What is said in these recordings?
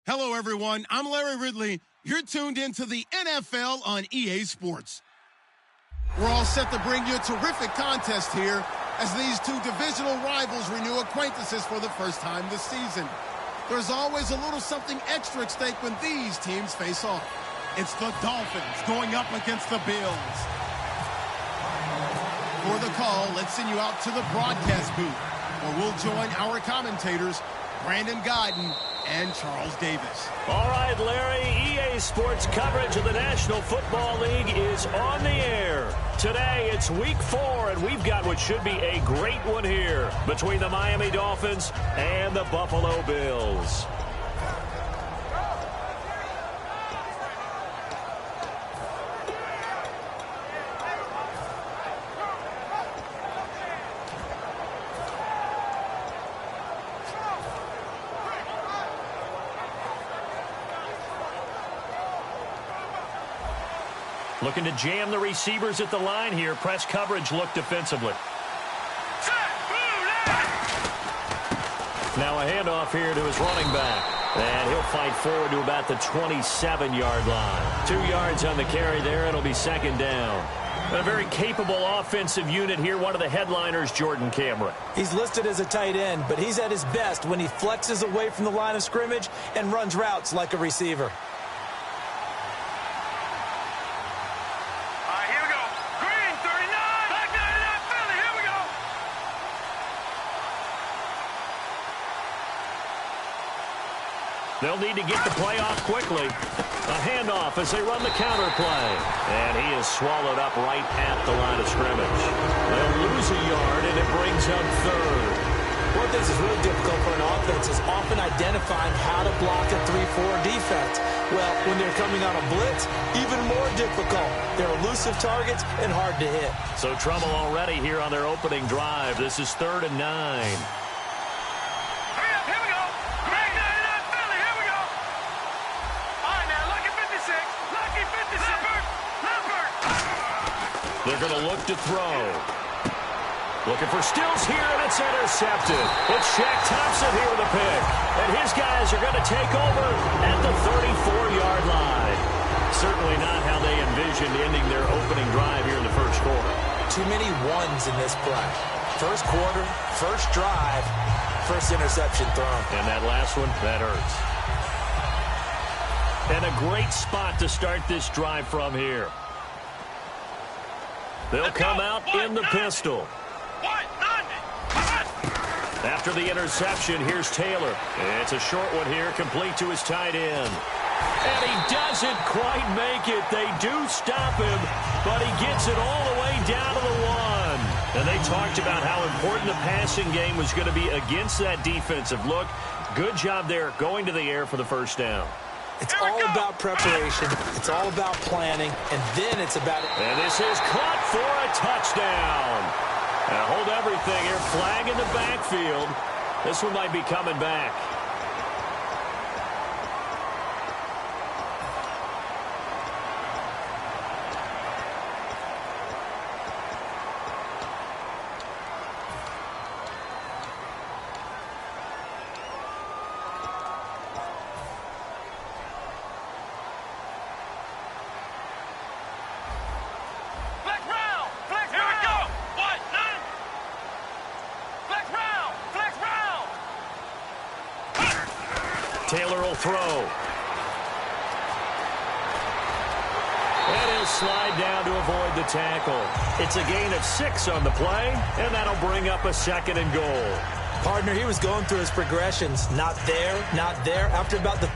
Hello, everyone. I'm Larry Ridley. You're tuned into the NFL on EA Sports. We're all set to bring you a terrific contest here as these two divisional rivals renew acquaintances for the first time this season. There's always a little something extra at stake when these teams face off. It's the Dolphins going up against the Bills. For the call, let's send you out to the broadcast booth, where we'll join our commentators, Brandon Godden and Charles Davis. All right, Larry, EA Sports coverage of the National Football League is on the air. Today, it's Week 4, and we've got what should be a great one here between the Miami Dolphins and the Buffalo Bills. Looking to jam the receivers at the line here. Press coverage look defensively. Now a handoff here to his running back. And he'll fight forward to about the 27-yard line. 2 yards on the carry there. It'll be second down. A very capable offensive unit here. One of the headliners, Jordan Cameron. He's listed as a tight end, but he's at his best when he flexes away from the line of scrimmage and runs routes like a receiver. They'll need to get the play off quickly. A handoff as they run the counter play. And he is swallowed up right at the line of scrimmage. They'll lose a yard, and it brings up third. One thing that's really difficult for an offense is often identifying how to block a 3-4 defense. Well, when they're coming on a blitz, even more difficult. They're elusive targets and hard to hit. So trouble already here on their opening drive. This is 3rd and 9. They're going to look to throw. Looking for Stills here, and it's intercepted. It's Shaq Thompson here with a pick. And his guys are going to take over at the 34-yard line. Certainly not how they envisioned ending their opening drive here in the first quarter. Too many ones in this play. First quarter, first drive, first interception thrown. And that last one, that hurts. And a great spot to start this drive from here. They'll come out in the pistol. After the interception, here's Taylor. It's a short one here, complete to his tight end. And he doesn't quite make it. They do stop him, but he gets it all the way down to the 1. And they talked about how important the passing game was going to be against that defensive look. Good job there going to the air for the first down. It's all about preparation. It's all about planning. And then it's about it. And this is caught for a touchdown. Now hold everything here. Flag in the backfield. This one might be coming back. Taylor will throw. And he'll slide down to avoid the tackle. It's a gain of 6 on the play, and that'll bring up a 2nd and goal. Partner, he was going through his progressions. Not there, not there. After about the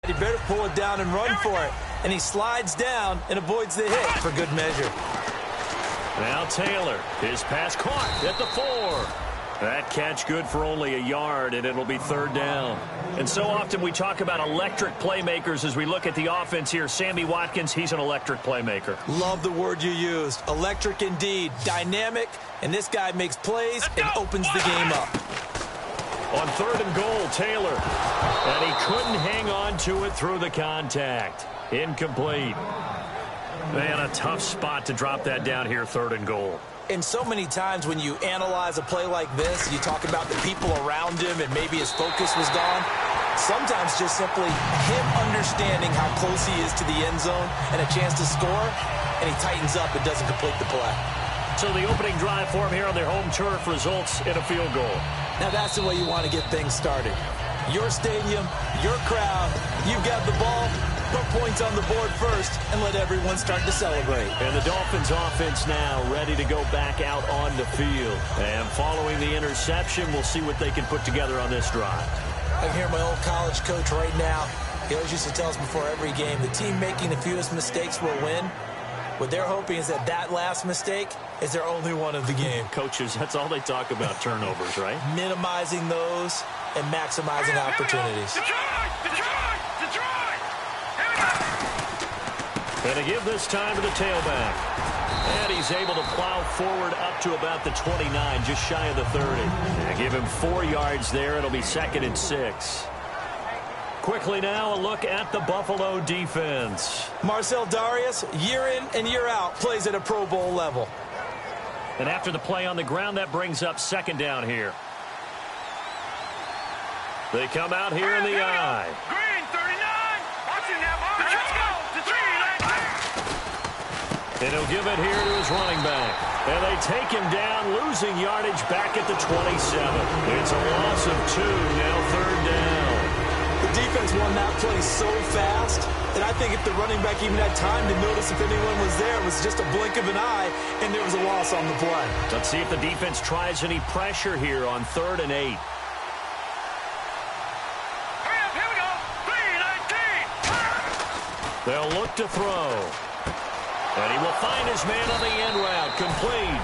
he better pull it down and run for it. And he slides down and avoids the hit for good measure. Now Taylor, his pass caught at the 4. That catch good for only a yard, and it'll be third down. And so often we talk about electric playmakers as we look at the offense here. Sammy Watkins, he's an electric playmaker. Love the word you used. Electric indeed. Dynamic, and this guy makes plays and opens the game up. On third and goal, Taylor. And he couldn't hang on to it through the contact. Incomplete. Man, a tough spot to drop that down here, third and goal. And so many times when you analyze a play like this, you talk about the people around him and maybe his focus was gone. Sometimes just simply him understanding how close he is to the end zone and a chance to score, and he tightens up and doesn't complete the play. So the opening drive for him here on their home turf results in a field goal. Now that's the way you want to get things started. Your stadium, your crowd, you've got the ball. Put points on the board first and let everyone start to celebrate. And the Dolphins offense now ready to go back out on the field. And following the interception, we'll see what they can put together on this drive. I hear my old college coach right now. He always used to tell us before every game, the team making the fewest mistakes will win. What they're hoping is that last mistake is their only one of the game. Coaches, that's all they talk about, turnovers, right? Minimizing those and maximizing opportunities. And to give this time to the tailback. And he's able to plow forward up to about the 29, just shy of the 30. And give him 4 yards there. It'll be 2nd and 6. Quickly now, a look at the Buffalo defense. Marcel Darius, year in and year out, plays at a Pro Bowl level. And after the play on the ground, that brings up 2nd down here. They come out here in the eye. Green, 39. Watching that ball. Let's go. And he'll give it here to his running back. And they take him down, losing yardage back at the 27. It's a loss of 2, now 3rd down. The defense won that play so fast that I think if the running back even had time to notice if anyone was there, it was just a blink of an eye, and there was a loss on the play. Let's see if the defense tries any pressure here on 3rd and 8. Hurry up, here we go. 3-19. They'll look to throw. And he will find his man on the end route, complete.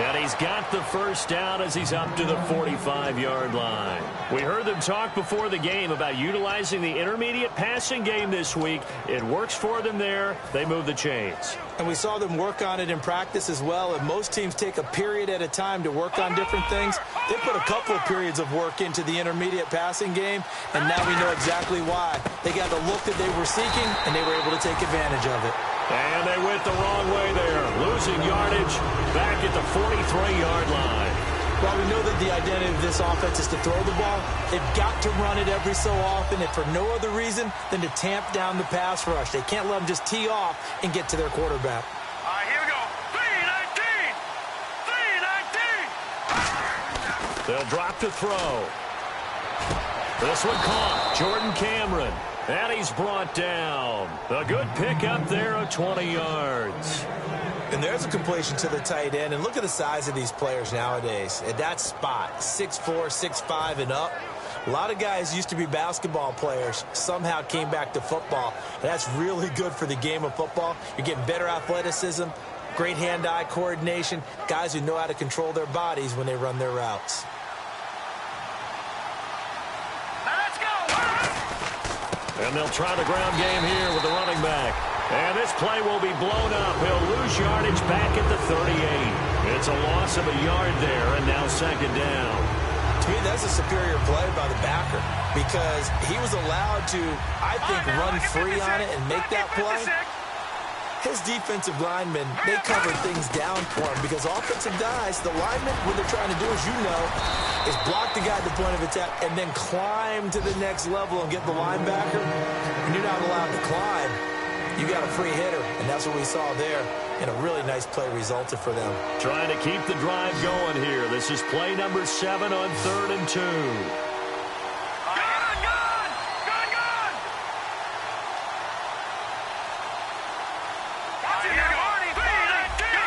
And he's got the first down as he's up to the 45-yard line. We heard them talk before the game about utilizing the intermediate passing game this week. It works for them there. They move the chains. And we saw them work on it in practice as well. And most teams take a period at a time to work on different things. They put a couple of periods of work into the intermediate passing game, and now we know exactly why. They got the look that they were seeking, and they were able to take advantage of it. And they went the wrong way there, losing yardage back at the 43-yard line. While we know that the identity of this offense is to throw the ball, they've got to run it every so often, and for no other reason than to tamp down the pass rush. They can't let them just tee off and get to their quarterback. All right, here we go. 3-19. 3-19. They'll drop to throw. This one caught. Jordan Cameron. And he's brought down. A good pickup there of 20 yards. And there's a completion to the tight end. And look at the size of these players nowadays. At that spot, 6'4", 6'5", and up. A lot of guys used to be basketball players, somehow came back to football. And that's really good for the game of football. You're getting better athleticism, great hand-eye coordination, guys who know how to control their bodies when they run their routes. And they'll try the ground game here with the running back. And this play will be blown up. He'll lose yardage back at the 38. It's a loss of a yard there, and now 2nd down. To me, that's a superior play by the backer because he was allowed to, I think, run free on it and make that play. His defensive linemen, they covered things down for him because offensive guys, the linemen, what they're trying to do, as you know, is block the guy at the point of attack and then climb to the next level and get the linebacker. When you're not allowed to climb, you got a free hitter, and that's what we saw there. And a really nice play resulted for them. Trying to keep the drive going here. This is play number 7 on 3rd and 2.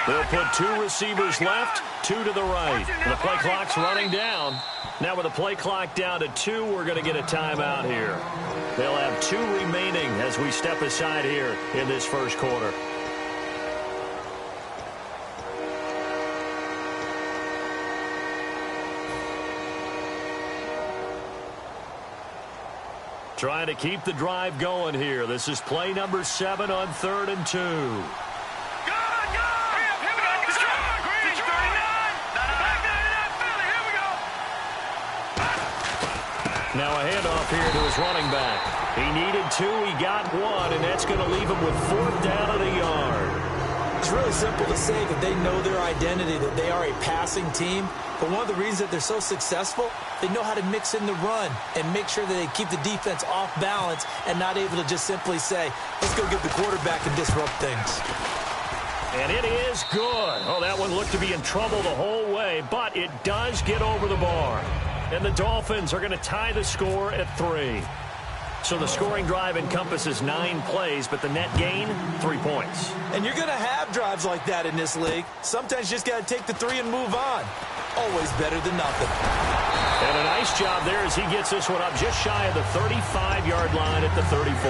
They'll put 2 receivers left, 2 to the right. And the play clock's running down. Now with the play clock down to 2, we're going to get a timeout here. They'll have 2 remaining as we step aside here in this first quarter. Trying to keep the drive going here. This is play number 7 on 3rd and 2. Now a handoff here to his running back. He needed 2, he got 1, and that's going to leave him with 4th down and a yard. It's really simple to say that they know their identity, that they are a passing team. But one of the reasons that they're so successful, they know how to mix in the run and make sure that they keep the defense off balance and not able to just simply say, let's go get the quarterback and disrupt things. And it is good. Oh, that one looked to be in trouble the whole way, but it does get over the bar. And the Dolphins are going to tie the score at 3. So the scoring drive encompasses 9 plays, but the net gain, 3 points. And you're going to have drives like that in this league. Sometimes you just got to take the 3 and move on. Always better than nothing. And a nice job there as he gets this one up just shy of the 35-yard line at the 34.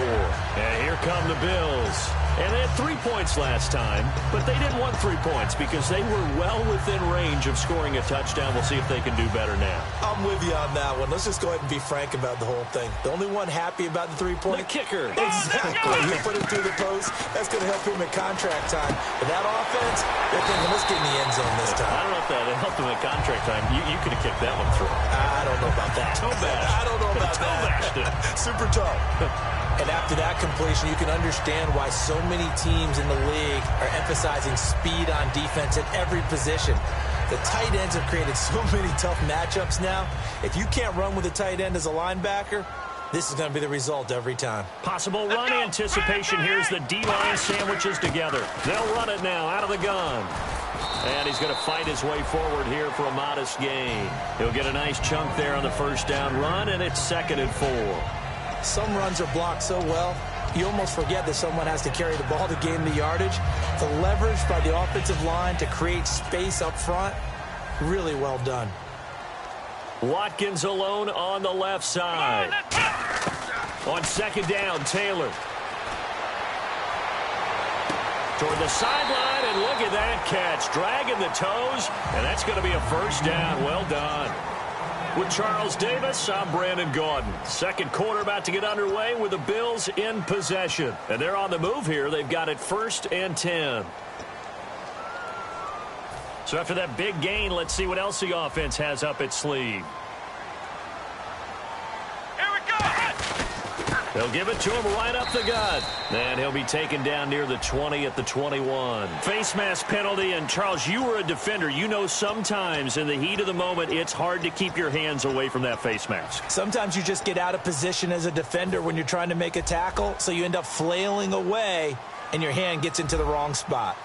And here come the Bills. And they had 3 points last time, but they didn't want 3 points because they were well within range of scoring a touchdown. We'll see if they can do better now. I'm with you on that one. Let's just go ahead and be frank about the whole thing. The only one happy about the 3-point. The kicker. Exactly. You put it through the post. That's going to help him at contract time. But that offense, they're thinking, let's get in the end zone this time. I don't know if that helped him at contract time. You could have kicked that one through. I don't know about that. I don't know about that. Super tough. And after that completion, you can understand why so many teams in the league are emphasizing speed on defense at every position. The tight ends have created so many tough matchups now. If you can't run with a tight end as a linebacker, this is going to be the result every time. Possible run anticipation. Here's the D-line sandwiches together. They'll run it now out of the gun. And he's going to fight his way forward here for a modest gain. He'll get a nice chunk there on the first down run, and it's 2nd and 4. Some runs are blocked so well, you almost forget that someone has to carry the ball to gain the yardage. The leverage by the offensive line to create space up front, really well done. Watkins alone on the left side. On 2nd down, Taylor. Toward the sideline, and look at that catch. Dragging the toes, and that's going to be a first down. Well done. With Charles Davis, I'm Brandon Gaudin. Second quarter about to get underway with the Bills in possession. And they're on the move here. They've got it 1st and 10. So after that big gain, let's see what else the offense has up its sleeve. Here we go. They'll give it to him right up the gut. And he'll be taken down near the 20 at the 21. Face mask penalty, and Charles, you were a defender. You know sometimes in the heat of the moment, it's hard to keep your hands away from that face mask. Sometimes you just get out of position as a defender when you're trying to make a tackle, so you end up flailing away, and your hand gets into the wrong spot.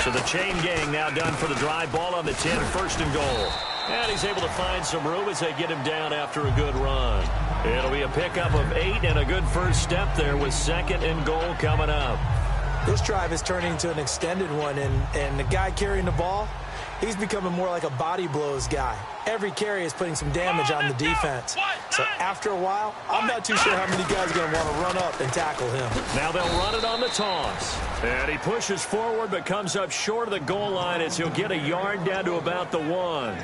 So the chain gang now done for the drive. Ball on the 10, 1st and goal. And he's able to find some room as they get him down after a good run. It'll be a pickup of 8 and a good first step there with 2nd and goal coming up. This drive is turning into an extended one, and the guy carrying the ball, he's becoming more like a body blows guy. Every carry is putting some damage on the defense. So after a while, I'm not too sure how many guys are going to want to run up and tackle him. Now they'll run it on the toss. And he pushes forward but comes up short of the goal line as he'll get a yard down to about the 1.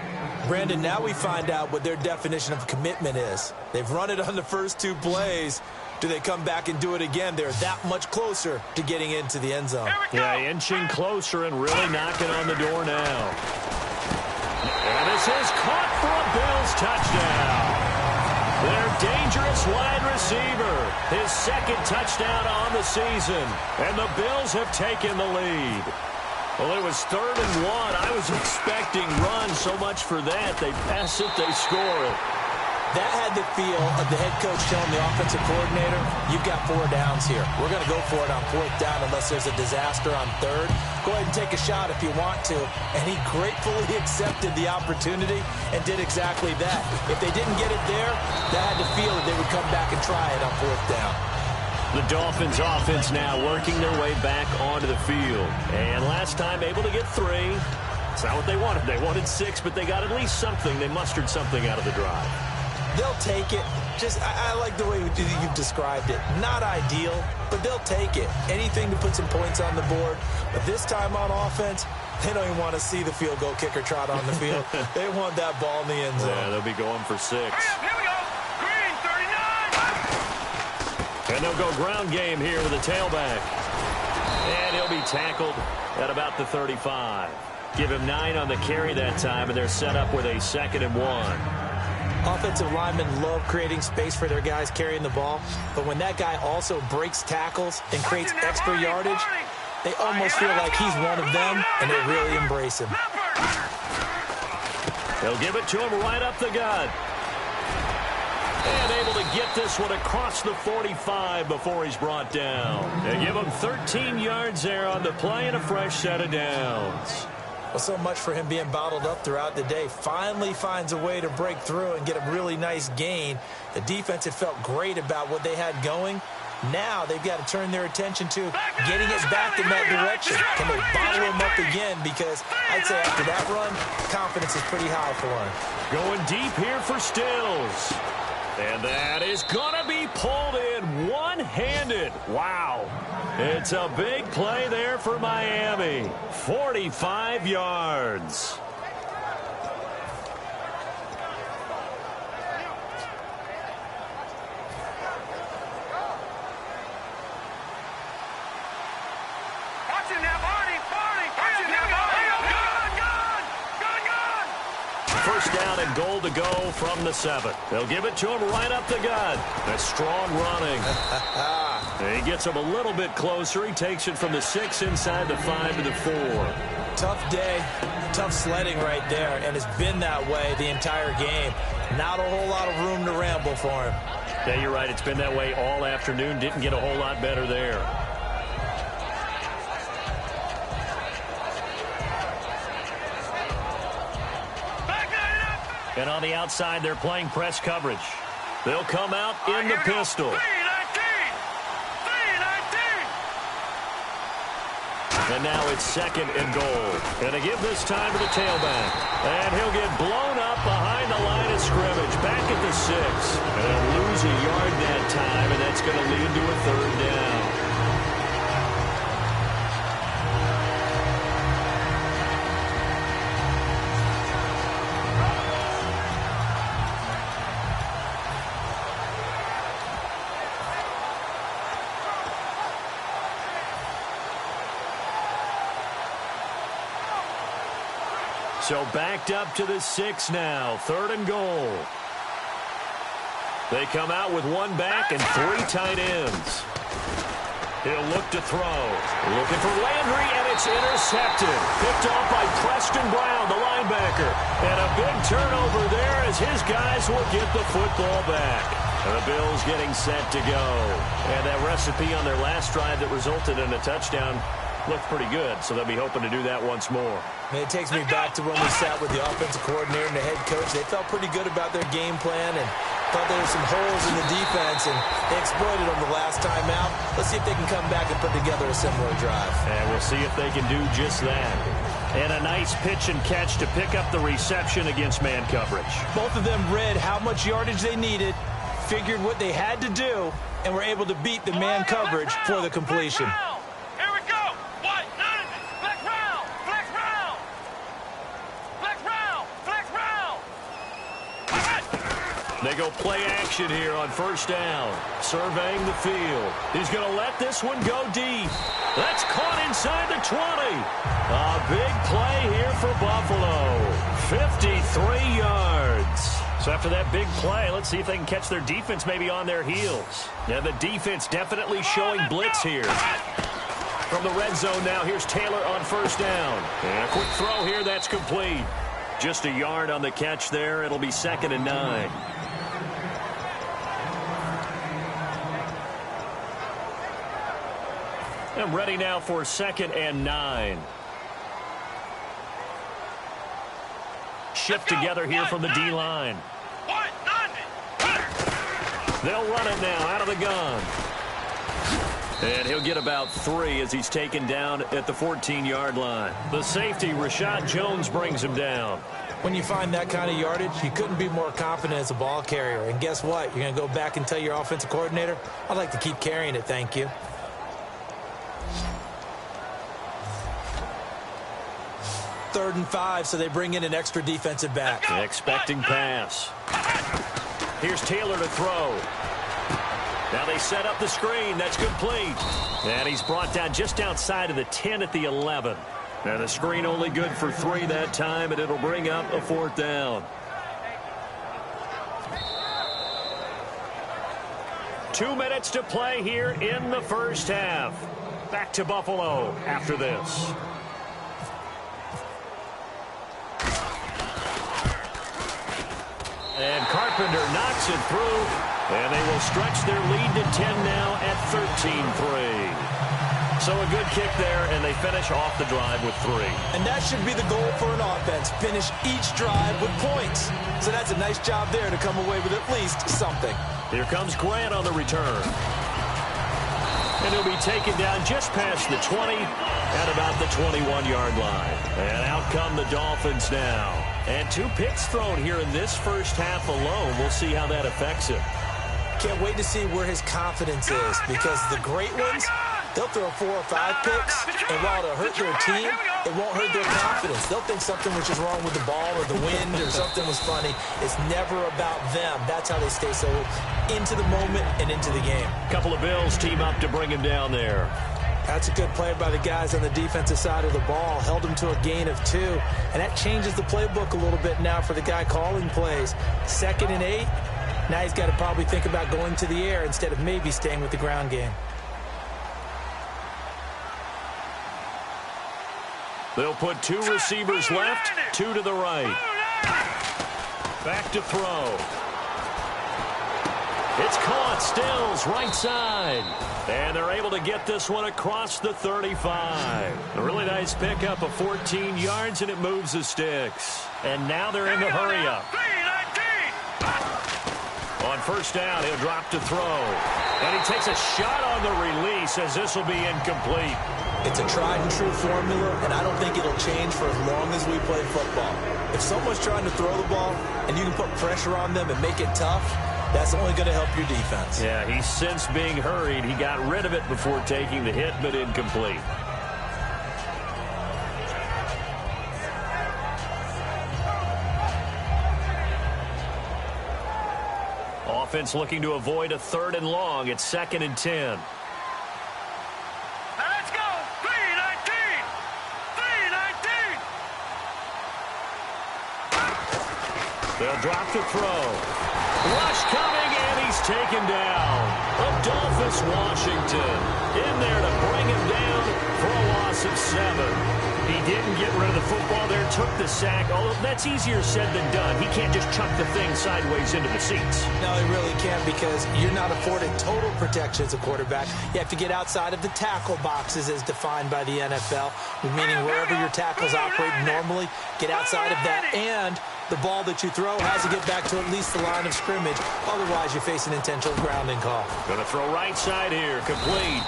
Brandon, now we find out what their definition of commitment is. They've run it on the first 2 plays. Do they come back and do it again? They're that much closer to getting into the end zone. Yeah, inching closer and really knocking on the door now. And this is caught for a Bills touchdown. Their dangerous wide receiver, his 2nd touchdown on the season. And the Bills have taken the lead. Well, it was 3rd and 1. I was expecting runs so much for that. They pass it, they score it. That had the feel of the head coach telling the offensive coordinator, you've got 4 downs here. We're going to go for it on 4th down unless there's a disaster on 3rd. Go ahead and take a shot if you want to. And he gratefully accepted the opportunity and did exactly that. If they didn't get it there, that had the feel that they would come back and try it on 4th down. The Dolphins offense now working their way back onto the field. And last time able to get 3. It's not what they wanted. They wanted 6, but they got at least something. They mustered something out of the drive. They'll take it. I like the way you've described it. Not ideal, but they'll take it. Anything to put some points on the board. But this time on offense, they don't even want to see the field goal kicker trot on the field. They want that ball in the end zone. Yeah, they'll be going for 6. Here we go. Green, 39. And they'll go ground game here with a tailback. And he'll be tackled at about the 35. Give him 9 on the carry that time, and they're set up with a 2nd and 1. Offensive linemen love creating space for their guys carrying the ball, but when that guy also breaks tackles and creates extra yardage, they almost feel like he's one of them, and they really embrace him. They'll give it to him right up the gut. And able to get this one across the 45 before he's brought down. They give him 13 yards there on the play and a fresh set of downs. Well, so much for him being bottled up throughout the day. Finally finds a way to break through and get a really nice gain. The defense had felt great about what they had going. Now they've got to turn their attention to getting it back in that direction. Can they bottle him up again? Because I'd say after that run, confidence is pretty high for him. Going deep here for Stills. And that is going to be pulled in one-handed. Wow. It's a big play there for Miami. 45 yards. First down and goal to go from the 7. They'll give it to him right up the gut. A strong running. He gets him a little bit closer. He takes it from the 6 inside the 5 to the 4. Tough day, tough sledding right there, and it's been that way the entire game. Not a whole lot of room to ramble for him. Yeah, you're right. It's been that way all afternoon. Didn't get a whole lot better there. And on the outside, they're playing press coverage. They'll come out in the pistol. And now it's 2nd and goal. And they give this time to the tailback. And he'll get blown up behind the line of scrimmage. Back at the 6. And they'll lose a yard that time, and that's going to lead to a 3rd down. So backed up to the 6 now. 3rd and goal. They come out with 1 back and 3 tight ends. He'll look to throw. Looking for Landry, and it's intercepted. Picked off by Preston Brown, the linebacker. And a big turnover there as his guys will get the football back. And the Bills getting set to go. And that recipe on their last drive that resulted in a touchdown looked pretty good, so they'll be hoping to do that once more. It takes me back to when we sat with the offensive coordinator and the head coach. They felt pretty good about their game plan and thought there were some holes in the defense, and they exploited them the last time out. Let's see if they can come back and put together a similar drive. And we'll see if they can do just that. And a nice pitch and catch to pick up the reception against man coverage. Both of them read how much yardage they needed, figured what they had to do, and were able to beat the man coverage for the completion. They go play action here on 1st down. Surveying the field. He's going to let this one go deep. That's caught inside the 20. A big play here for Buffalo. 53 yards. So after that big play, let's see if they can catch their defense maybe on their heels. Yeah, the defense definitely showing blitz here. From the red zone now, here's Taylor on 1st down. And a quick throw here, that's complete. Just a yard on the catch there. It'll be 2nd and 9. I'm ready now for 2nd and 9. Shift together here from the D-line. They'll run it now out of the gun. And he'll get about 3 as he's taken down at the 14-yard line. The safety, Rashad Jones, brings him down. When you find that kind of yardage, you couldn't be more confident as a ball carrier. And guess what? You're going to go back and tell your offensive coordinator, I'd like to keep carrying it, thank you. Third and 5, so they bring in an extra defensive back. Expecting pass. Here's Taylor to throw. Now they set up the screen. That's complete. And he's brought down just outside of the 10 at the 11. And the screen only good for 3 that time, and it'll bring up a 4th down. 2 minutes to play here in the first half. Back to Buffalo after this. And Carpenter knocks it through. And they will stretch their lead to 10 now at 13-3. So a good kick there, and they finish off the drive with 3. And that should be the goal for an offense. Finish each drive with points. So that's a nice job there to come away with at least something. Here comes Grant on the return. And he'll be taken down just past the 20 at about the 21-yard line. And out come the Dolphins now. And 2 picks thrown here in this first half alone. We'll see how that affects him. Can't wait to see where his confidence is, because the great ones, they'll throw 4 or 5 picks, and while it'll hurt their team, it won't hurt their confidence. They'll think something was just wrong with the ball or the wind or something was funny. It's never about them. That's how they stay so into the moment and into the game. Couple of Bills team up to bring him down there. That's a good play by the guys on the defensive side of the ball. Held him to a gain of 2, and that changes the playbook a little bit now for the guy calling plays. 2nd and 8. Now he's got to probably think about going to the air instead of maybe staying with the ground game. They'll put 2 receivers left, 2 to the right. Back to throw. It's caught. Stills right side. And they're able to get this one across the 35. A really nice pickup of 14 yards, and it moves the sticks. And now they're in the hurry-up. On first down, he'll drop to throw. And he takes a shot on the release, as this will be incomplete. It's a tried-and-true formula, and I don't think it'll change for as long as we play football. If someone's trying to throw the ball and you can put pressure on them and make it tough, that's only going to help your defense. Yeah, he's since being hurried. He got rid of it before taking the hit, but incomplete. Offense looking to avoid a 3rd and long. It's 2nd and 10. Let's go. 3-19. 3-19. They'll drop to throw. Rush coming, and he's taken down. Adolphus Washington in there to bring him down for a loss of 7. He didn't get rid of the football there, took the sack. Although that's easier said than done. He can't just chuck the thing sideways into the seats. No, he really can't, because you're not afforded total protection as a quarterback. You have to get outside of the tackle boxes as defined by the NFL, meaning wherever your tackles operate normally, get outside of that, and the ball that you throw has to get back to at least the line of scrimmage. Otherwise, you face an intentional grounding call. Going to throw right side here, complete.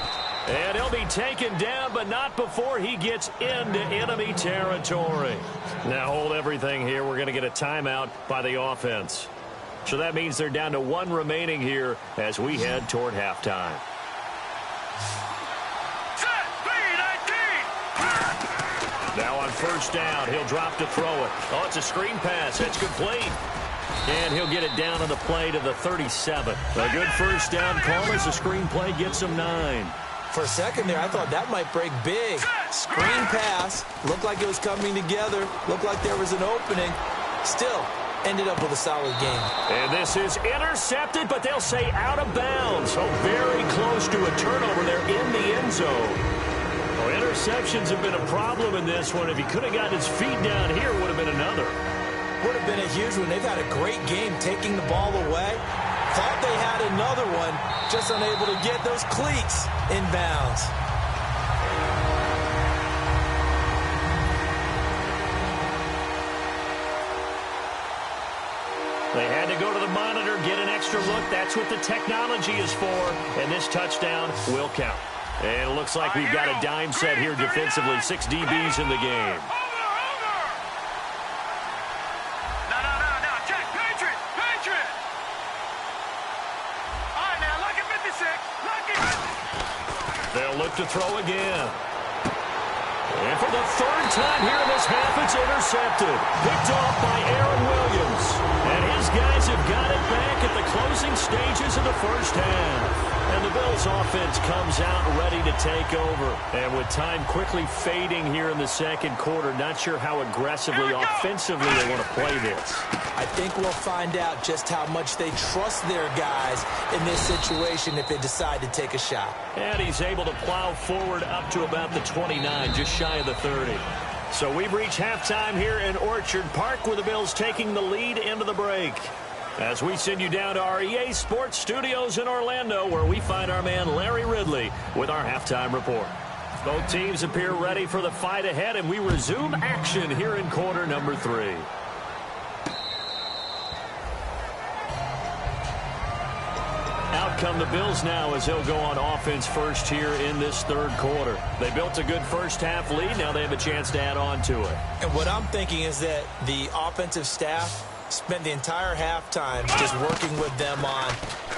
And he'll be taken down, but not before he gets into enemy territory. Now hold everything here. We're going to get a timeout by the offense. So that means they're down to 1 remaining here as we head toward halftime. Now on first down, he'll drop to throw it. Oh, it's a screen pass. It's complete. And he'll get it down on the play to the 37. A good first down call as the screen play gets him 9. For a second there, I thought that might break big. Screen pass. Looked like it was coming together. Looked like there was an opening. Still, ended up with a solid game. And this is intercepted, but they'll say out of bounds. So very close to a turnover there in the end zone. Well, interceptions have been a problem in this one. If he could have gotten his feet down here, would have been another. Would have been a huge one. They've had a great game taking the ball away. Thought they had another one, just unable to get those cleats in bounds. They had to go to the monitor, get an extra look. That's what the technology is for. And this touchdown will count. And it looks like we've got a dime set here defensively. 6 DBs in the game. They'll look to throw again. And for the 3rd time here in this half, it's intercepted. Picked off by Aaron Williams. And his guys have got it back at the closing stages of the first half. And the Bills offense comes out ready to take over. And with time quickly fading here in the second quarter, not sure how aggressively, offensively they want to play this. I think we'll find out just how much they trust their guys in this situation if they decide to take a shot. And he's able to plow forward up to about the 29, just shy of the 30. So we've reached halftime here in Orchard Park with the Bills taking the lead into the break. As we send you down to our EA Sports Studios in Orlando, where we find our man Larry Ridley with our halftime report. Both teams appear ready for the fight ahead, and we resume action here in quarter number 3. Out come the Bills now as they'll go on offense first here in this third quarter. They built a good first half lead. Now they have a chance to add on to it. And what I'm thinking is that the offensive staff spent the entire halftime just working with them on,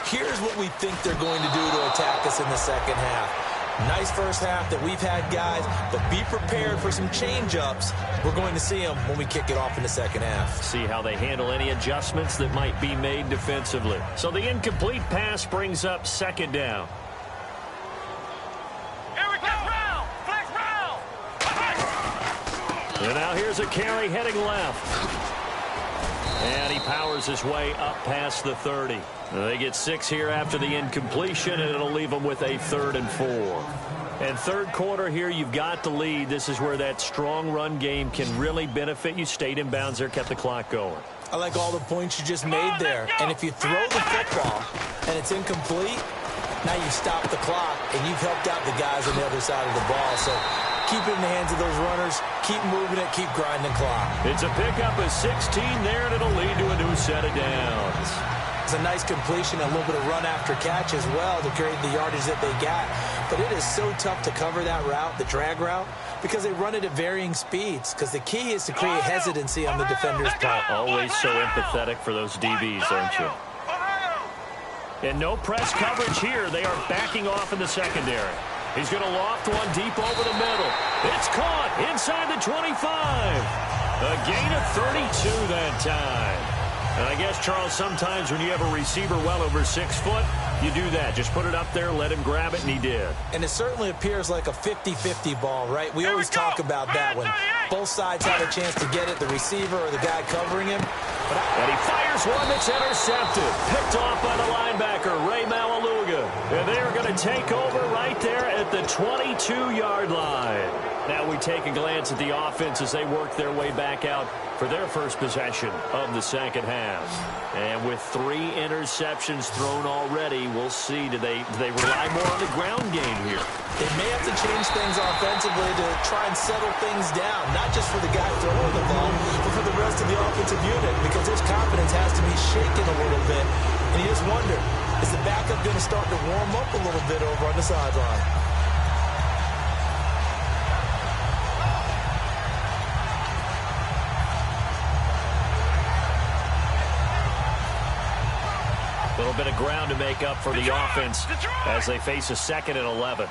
here's what we think they're going to do to attack us in the second half. Nice first half that we've had, guys, but be prepared for some change-ups. We're going to see them when we kick it off in the second half. See how they handle any adjustments that might be made defensively. So the incomplete pass brings up second down. Here we go. Flex round. And now here's a carry heading left. And he powers his way up past the 30. They get 6 here after the incompletion, and it'll leave them with a 3rd and 4. And third quarter here, you've got the lead. This is where that strong run game can really benefit you. Stayed in bounds there, kept the clock going. I like all the points you just made there. And if you throw the football and it's incomplete, now you stop the clock, and you've helped out the guys on the other side of the ball. So keep it in the hands of those runners. Keep moving it. Keep grinding the clock. It's a pickup of 16 there, and it'll lead to a new set of downs. It's a nice completion, a little bit of run after catch as well to create the yardage that they got. But it is so tough to cover that route, the drag route, because they run it at varying speeds. Because the key is to create hesitancy on the defender's part. Always so empathetic for those DBs, aren't you? And no press coverage here. They are backing off in the secondary. He's going to loft one deep over the middle. It's caught inside the 25. A gain of 32 that time. And I guess, Charles, sometimes when you have a receiver well over 6 foot, you do that. Just put it up there, let him grab it, and he did. And it certainly appears like a 50-50 ball, right? We always talk about that when both sides have a chance to get it, the receiver or the guy covering him. And he fires one that's intercepted. Picked off by the linebacker, Ray Malaluga. And they're going to take over right there at the 22-yard line. Now we take a glance at the offense as they work their way back out for their first possession of the second half. And with 3 interceptions thrown already, we'll see, do they rely more on the ground game here? They may have to change things offensively to try and settle things down, not just for the guy throwing the ball, but for the rest of the offensive unit, because his confidence has to be shaken a little bit. And you just wonder, is the backup going to start to warm up a little bit over on the sideline? A little bit of ground to make up for the offense as they face a 2nd and 11.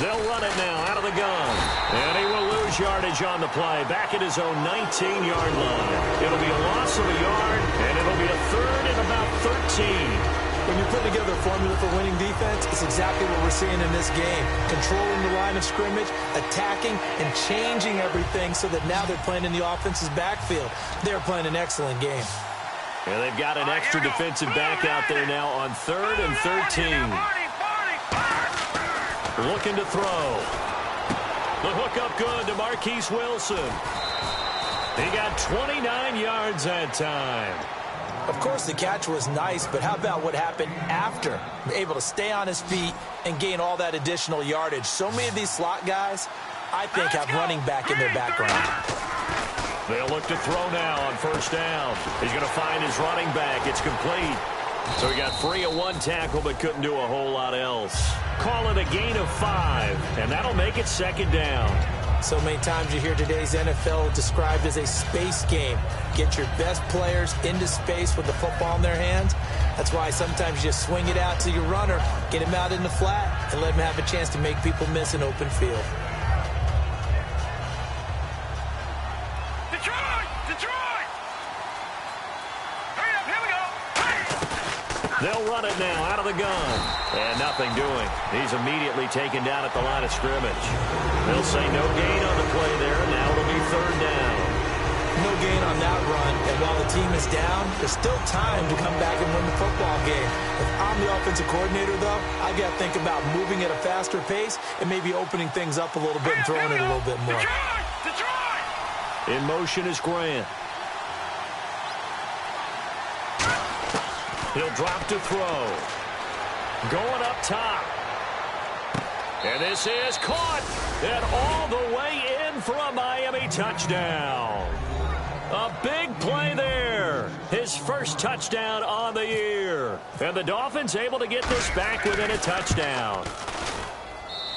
They'll run it now out of the gun. And he will lose yardage on the play. Back at his own 19-yard line. It'll be a loss of a yard, and it'll be a 3rd and about 13. When you put together a formula for winning defense, it's exactly what we're seeing in this game. Controlling the line of scrimmage, attacking, and changing everything so that now they're playing in the offense's backfield. They're playing an excellent game. And they've got an extra defensive back out there now on 3rd and 13. Looking to throw. The hook up good to Marquise Wilson. He got 29 yards that time. Of course, the catch was nice, but how about what happened after? Able to stay on his feet and gain all that additional yardage. So many of these slot guys, I think, have running back in their background. They'll look to throw now on first down. He's going to find his running back. It's complete. So he got free of 1 tackle, but couldn't do a whole lot else. Call it a gain of 5, and that'll make it 2nd down. So many times you hear today's NFL described as a space game. Get your best players into space with the football in their hands. That's why sometimes you just swing it out to your runner, get him out in the flat, and let him have a chance to make people miss an open field. Detroit! Detroit! Hurry up, here we go! They'll run it now out of the gun. And nothing doing. He's immediately taken down at the line of scrimmage. They'll say no gain on the play there. Now it'll be third down. No gain on that run. And while the team is down, there's still time to come back and win the football game. If I'm the offensive coordinator, though, I got to think about moving at a faster pace and maybe opening things up a little bit and throwing it a little bit more. In motion is Grant. He'll drop to throw. Going up top. And this is caught. And all the way in for a Miami touchdown. A big play there. His first touchdown on the year. And the Dolphins able to get this back within a touchdown.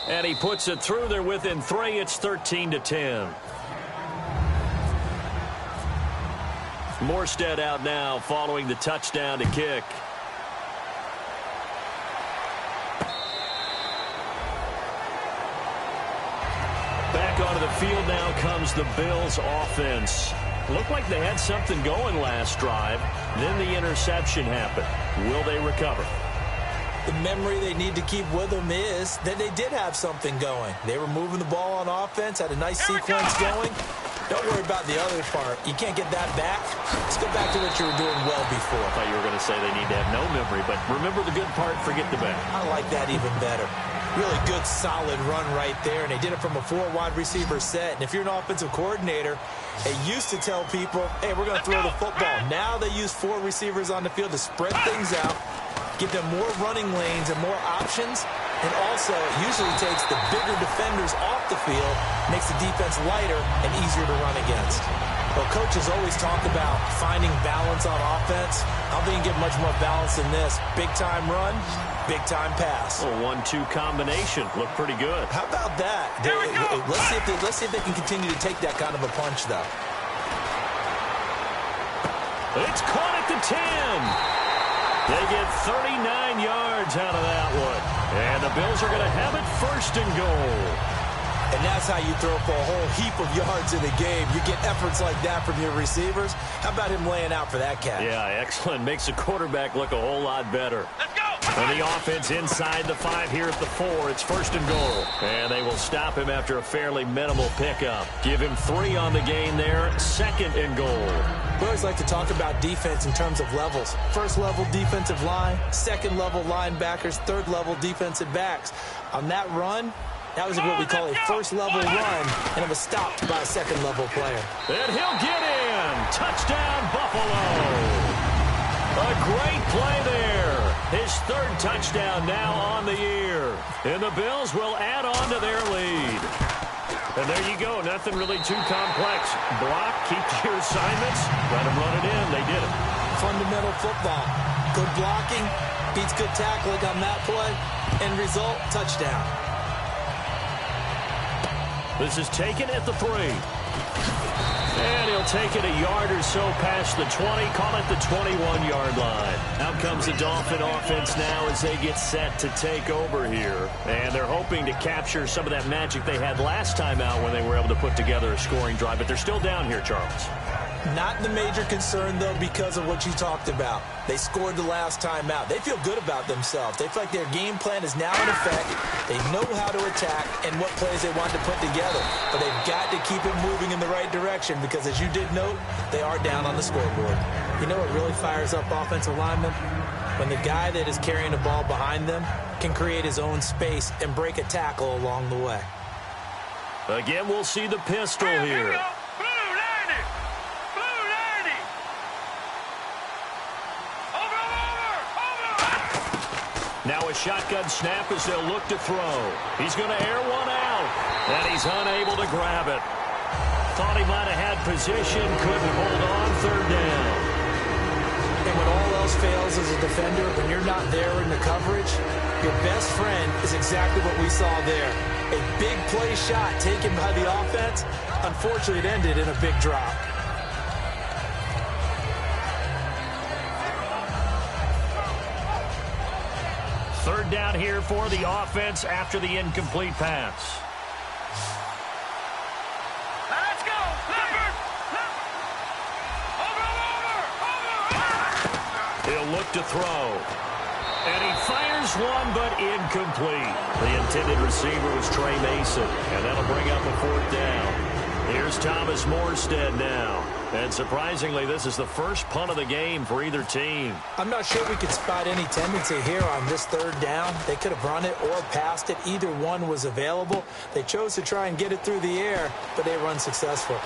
And he puts it through there within 3. It's 13-10. Morstead out now following the touchdown to kick. Back onto the field now comes the Bills offense. Looked like they had something going last drive. Then the interception happened. Will they recover? The memory they need to keep with them is that they did have something going. They were moving the ball on offense, had a nice sequence going. Don't worry about the other part. You can't get that back. Let's go back to what you were doing well before. I thought you were going to say they need to have no memory, but remember the good part, forget the bad. I like that even better. Really good, solid run right there, and they did it from a 4-wide receiver set. And if you're an offensive coordinator, they used to tell people, hey, we're going to throw the football. Now they use 4 receivers on the field to spread things out, give them more running lanes and more options. And also, it usually takes the bigger defenders off the field, makes the defense lighter and easier to run against. Well, coaches always talk about finding balance on offense. I don't think you get much more balance than this. Big-time run, big-time pass. A 1-2 combination. Looked pretty good. How about that? Let's see if they can continue to take that kind of a punch, though. It's caught at the 10. They get 39 yards out of that one. And the Bills are going to have it first and goal. And that's how you throw for a whole heap of yards in a game. You get efforts like that from your receivers. How about him laying out for that catch? Yeah, excellent. Makes the quarterback look a whole lot better. Let's go. And the offense inside the 5 here at the 4. It's first and goal. And they will stop him after a fairly minimal pickup. Give him 3 on the game there. Second and goal. We always like to talk about defense in terms of levels. First level defensive line, second level linebackers, third level defensive backs. On that run, that was what we call a first level run, and it was stopped by a second level player. And he'll get in. Touchdown, Buffalo. A great play there. His 3rd touchdown now on the year. And the Bills will add on to their lead. And there you go. Nothing really too complex. Block, keep your assignments, let them run it in. They did it. Fundamental football. Good blocking, beats good tackling on that play. End result, touchdown. This is taken at the 3. And he'll take it a yard or so past the 20. Call it the 21-yard line. Out comes the Dolphin offense now as they get set to take over here. And they're hoping to capture some of that magic they had last time out when they were able to put together a scoring drive. But they're still down here, Charles. Not the major concern, though, because of what you talked about. They scored the last time out. They feel good about themselves. They feel like their game plan is now in effect. They know how to attack and what plays they want to put together. But they've got to keep it moving in the right direction because, as you did note, they are down on the scoreboard. You know what really fires up offensive linemen? When the guy that is carrying the ball behind them can create his own space and break a tackle along the way. Again, we'll see the pistol here. Now a shotgun snap as they'll look to throw. He's going to air one out, and he's unable to grab it. Thought he might have had position, couldn't hold on, 3rd down. And when all else fails as a defender, when you're not there in the coverage, your best friend is exactly what we saw there. A big play shot taken by the offense. Unfortunately, it ended in a big drop. Third down here for the offense after the incomplete pass. Let's go. Leopard. Over. He'll look to throw. And he fires one, but incomplete. The intended receiver was Trey Mason, and that'll bring up a fourth down. Here's Thomas Morstead now. And surprisingly, this is the first punt of the game for either team. I'm not sure we could spot any tendency here on this third down. They could have run it or passed it. Either one was available. They chose to try and get it through the air, but they were unsuccessful.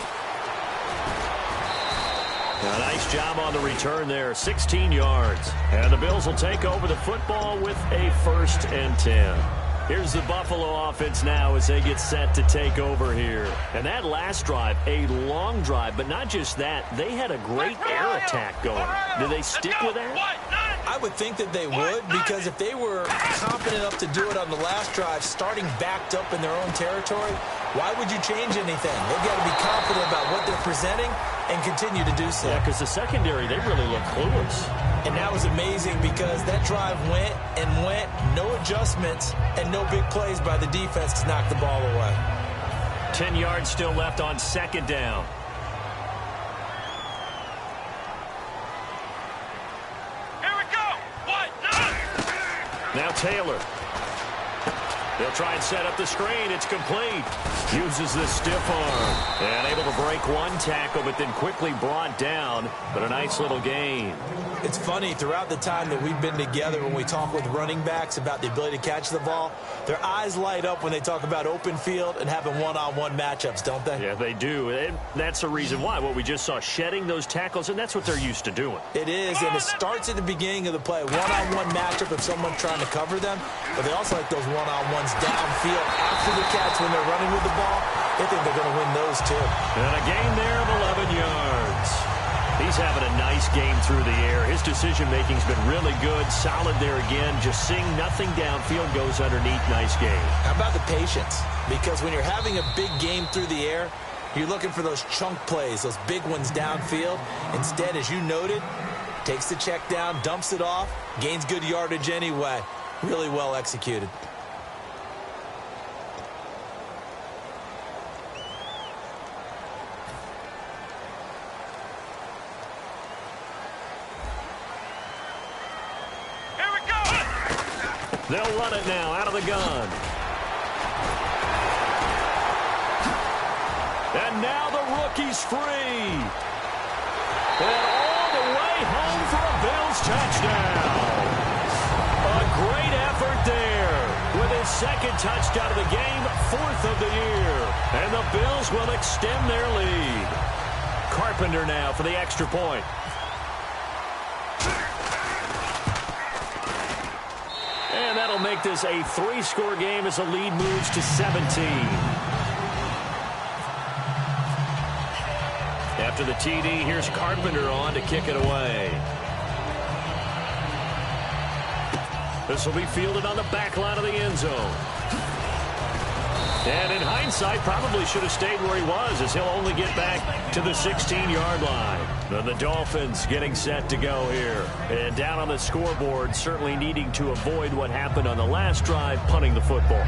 A nice job on the return there, 16 yards. And the Bills will take over the football with a 1st and 10. Here's the Buffalo offense now as they get set to take over here. And that last drive, a long drive, but not just that. They had a great air attack going. Do they stick with that? I would think that they would, because if they were confident enough to do it on the last drive, starting backed up in their own territory, why would you change anything? They've got to be confident about what they're presenting and continue to do so. Yeah, because the secondary, they really look clueless. And that was amazing because that drive went and went, no adjustments, and no big plays by the defense to knock the ball away. 10 yards still left on 2nd down. Here we go. What? Now Taylor. They'll try and set up the screen. It's complete. Uses the stiff arm. And able to break one tackle, but then quickly brought down. But a nice little gain. It's funny, throughout the time that we've been together, when we talk with running backs about the ability to catch the ball, their eyes light up when they talk about open field and having one-on-one matchups, don't they? Yeah, they do. And that's the reason why. What we just saw, shedding those tackles, and that's what they're used to doing. It is, and it starts at the beginning of the play. One-on-one matchup if someone's trying to cover them, but they also like those one-on-ones downfield after the catch when they're running with the ball. They think they're going to win those, too. And a gain there of 11 yards. He's having a nice game through the air. His decision-making's been really good. Solid there again. Just seeing nothing downfield goes underneath. Nice game. How about the patience? Because when you're having a big game through the air, you're looking for those chunk plays, those big ones downfield. Instead, as you noted, takes the check down, dumps it off, gains good yardage anyway. Really well executed. They'll run it now out of the gun. And now the rookie's free. And all the way home for a Bills touchdown. A great effort there. With his 2nd touchdown of the game, 4th of the year. And the Bills will extend their lead. Carpenter now for the extra point. And that'll make this a 3-score game as the lead moves to 17. After the TD, here's Carpenter on to kick it away. This will be fielded on the back line of the end zone. And in hindsight, probably should have stayed where he was, as he'll only get back to the 16-yard line. And the Dolphins getting set to go here. And down on the scoreboard, certainly needing to avoid what happened on the last drive, punting the football.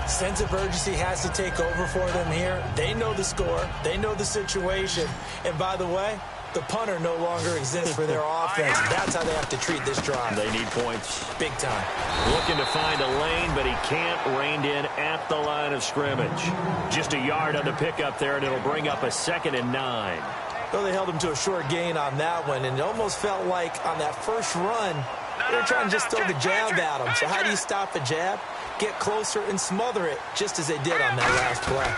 Sense of urgency has to take over for them here. They know the score. They know the situation. And by the way, the punter no longer exists for their offense. That's how they have to treat this drive. They need points. Big time. Looking to find a lane, but he can't. Reined in at the line of scrimmage. Just a yard on the pickup there, and it'll bring up a 2nd and 9. Well, they held him to a short gain on that one, and it almost felt like on that first run, they were trying to just throw the jab at him. So how do you stop a jab? Get closer and smother it, just as they did on that last play.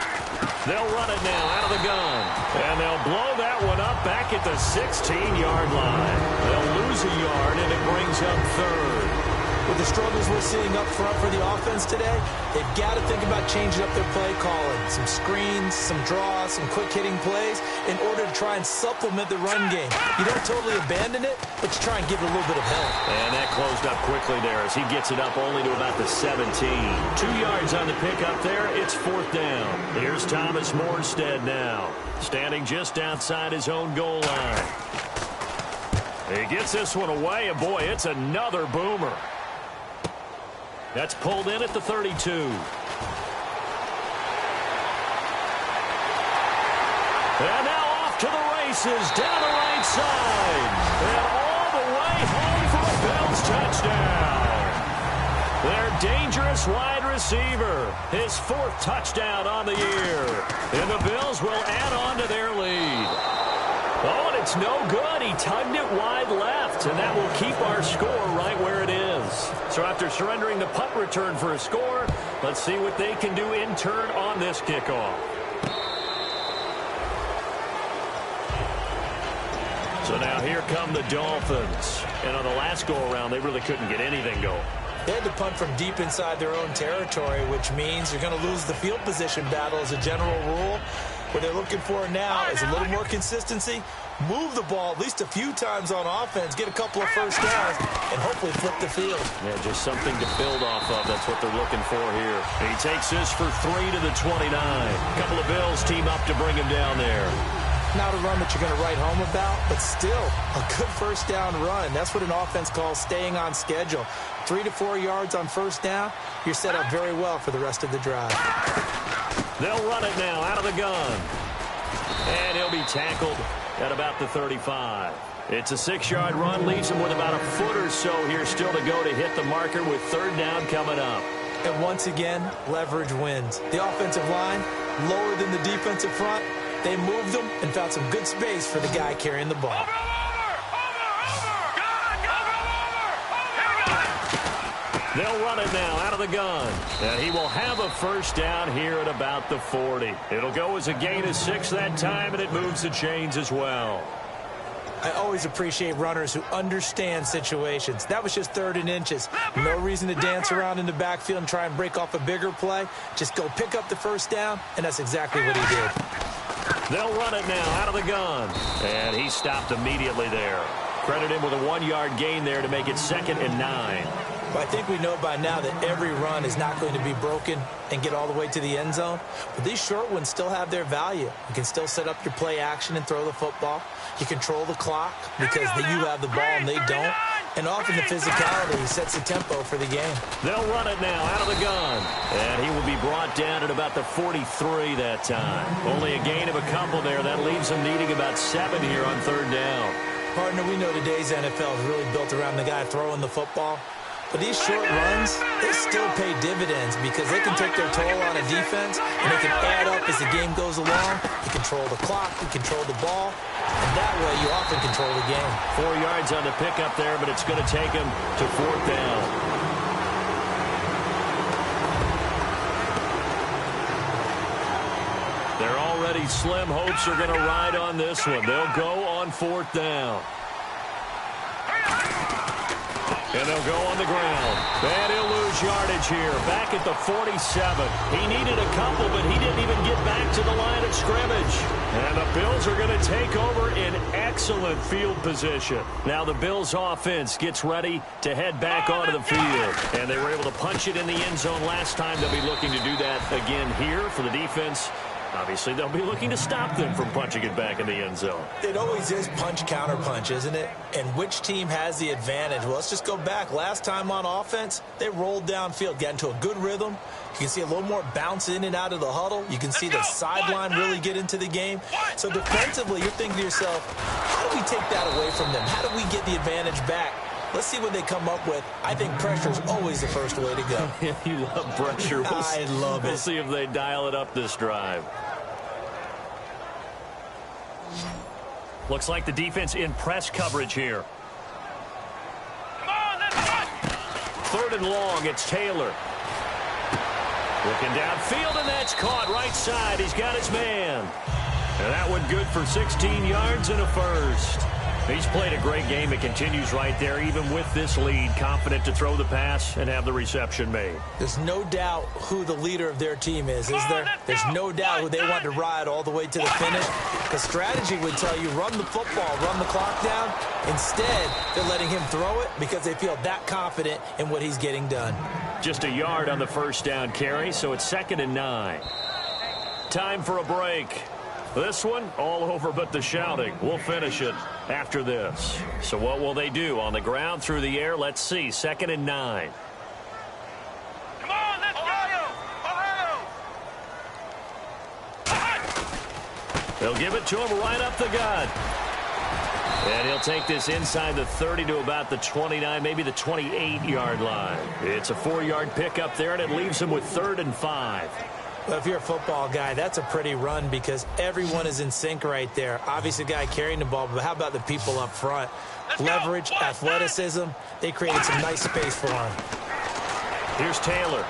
They'll run it now out of the gun. And they'll blow that one up back at the 16-yard line. They'll lose a yard, and it brings up 3rd. With the struggles we're seeing up front for the offense today, they've got to think about changing up their play calling. Some screens, some draws, some quick-hitting plays in order to try and supplement the run game. You don't totally abandon it, but you try and give it a little bit of help. And that closed up quickly there as he gets it up only to about the 17. 2 yards on the pickup there. It's 4th down. Here's Thomas Morstead now, standing just outside his own goal line. He gets this one away, and boy, it's another boomer. That's pulled in at the 32. And now off to the races down the right side. And all all the way home for a Bills touchdown. Their dangerous wide receiver, his 4th touchdown on the year. And the Bills will add on to their lead. Oh, and it's no good. He tugged it wide left, and that will keep our score right where it is. So after surrendering the punt return for a score, let's see what they can do in turn on this kickoff. So now here come the Dolphins. And on the last go-around, they really couldn't get anything going. They had to punt from deep inside their own territory, which means you're going to lose the field position battle as a general rule. What they're looking for now is a little more consistency, move the ball at least a few times on offense, get a couple of first downs, and hopefully flip the field. Yeah, just something to build off of. That's what they're looking for here. He takes this for 3 to the 29. A couple of Bills team up to bring him down there. Not a run that you're going to write home about, but still a good first down run. That's what an offense calls staying on schedule. 3 to 4 yards on first down, you're set up very well for the rest of the drive. They'll run it now out of the gun. And he'll be tackled at about the 35. It's a 6-yard run, leaves him with about a foot or so here still to go to hit the marker with 3rd down coming up. And once again, leverage wins. The offensive line, lower than the defensive front. They moved them and found some good space for the guy carrying the ball. They'll run it now out of the gun. And he will have a first down here at about the 40. It'll go as a gain of 6 that time, and it moves the chains as well. I always appreciate runners who understand situations. That was just 3rd and inches. No reason to dance around in the backfield and try and break off a bigger play. Just go pick up the first down, and that's exactly what he did. They'll run it now out of the gun. And he stopped immediately there. Credit him with a 1-yard gain there to make it 2nd and 9. But I think we know by now that every run is not going to be broken and get all the way to the end zone. But these short ones still have their value. You can still set up your play action and throw the football. You control the clock because you have the ball and they don't. And often the physicality sets the tempo for the game. They'll run it now out of the gun. And he will be brought down at about the 43 that time. Only a gain of a couple there. That leaves him needing about 7 here on 3rd down. Partner, we know today's NFL is really built around the guy throwing the football. But these short runs, they still pay dividends because they can take their toll on a defense and they can add up as the game goes along. You control the clock, you control the ball, and that way you often control the game. 4 yards on the pickup there, but it's going to take him to 4th down. They're already slim hopes are going to ride on this one. They'll go on 4th down. And they'll go on the ground. And he'll lose yardage here. Back at the 47. He needed a couple, but he didn't even get back to the line of scrimmage. And the Bills are going to take over in excellent field position. Now the Bills offense gets ready to head back onto the field. And they were able to punch it in the end zone last time. They'll be looking to do that again here for the defense. Obviously, they'll be looking to stop them from punching it back in the end zone. It always is punch-counter-punch, isn't it? And which team has the advantage? Well, let's just go back. Last time on offense, they rolled downfield, got into a good rhythm. You can see a little more bounce in and out of the huddle. You can see the sideline really get into the game. So defensively, you're thinking to yourself, how do we take that away from them? How do we get the advantage back? Let's see what they come up with. I think pressure is always the first way to go. You love pressure. I love it. We'll see if they dial it up this drive. Looks like the defense in press coverage here. Come on, let's run. 3rd and long, it's Taylor. Looking downfield, and that's caught right side. He's got his man. And that one good for 16 yards and a first. He's played a great game. It continues right there, even with this lead. Confident to throw the pass and have the reception made. There's no doubt who the leader of their team is there? There's no doubt who they want to ride all the way to the finish. The strategy would tell you run the football, run the clock down. Instead, they're letting him throw it because they feel that confident in what he's getting done. Just a yard on the first down carry, so it's 2nd and 9. Time for a break. This one, all over but the shouting. We'll finish it after this. So what will they do? On the ground, through the air? Let's see. 2nd and 9. Come on, let's go. They'll give it to him right up the gut. And he'll take this inside the 30 to about the 29, maybe the 28-yard line. It's a 4-yard pickup there, and it leaves him with 3rd and 5. Well, if you're a football guy, that's a pretty run because everyone is in sync right there. Obviously, the guy carrying the ball, but how about the people up front? Leverage, athleticism, they created some nice space for him. Here's Taylor.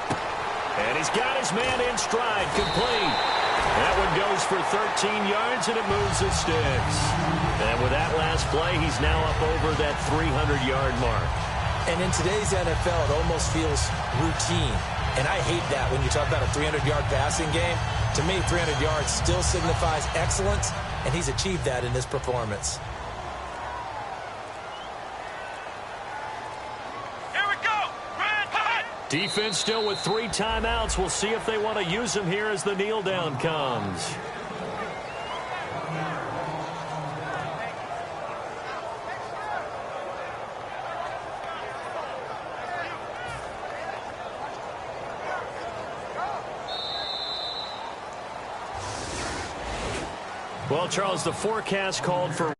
And he's got his man in stride, complete. That one goes for 13 yards, and it moves the sticks. And with that last play, he's now up over that 300-yard mark. And in today's NFL, it almost feels routine. And I hate that when you talk about a 300-yard passing game. To me, 300 yards still signifies excellence, and he's achieved that in this performance. Here we go. Red hot. Defense still with 3 timeouts. We'll see if they want to use them here as the kneel down comes. Well, Charles, the forecast called for